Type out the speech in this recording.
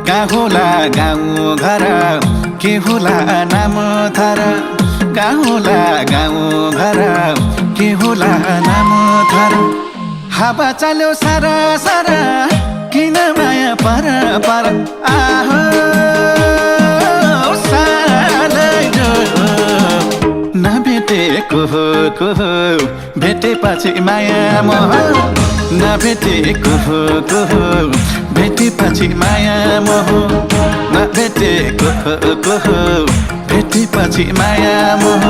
कहाँ होला गाउँ घर के होला नाम थर कहाँ होला गाउँ घर के होला नाम थर हावा चल्यो सारा सारा किन माया पर पर आहो नभेटेको को भेटेपछि माया मोह नभेटेको को भेटेपछि माया मोह नभेटेको को भेटेपछि माया मोह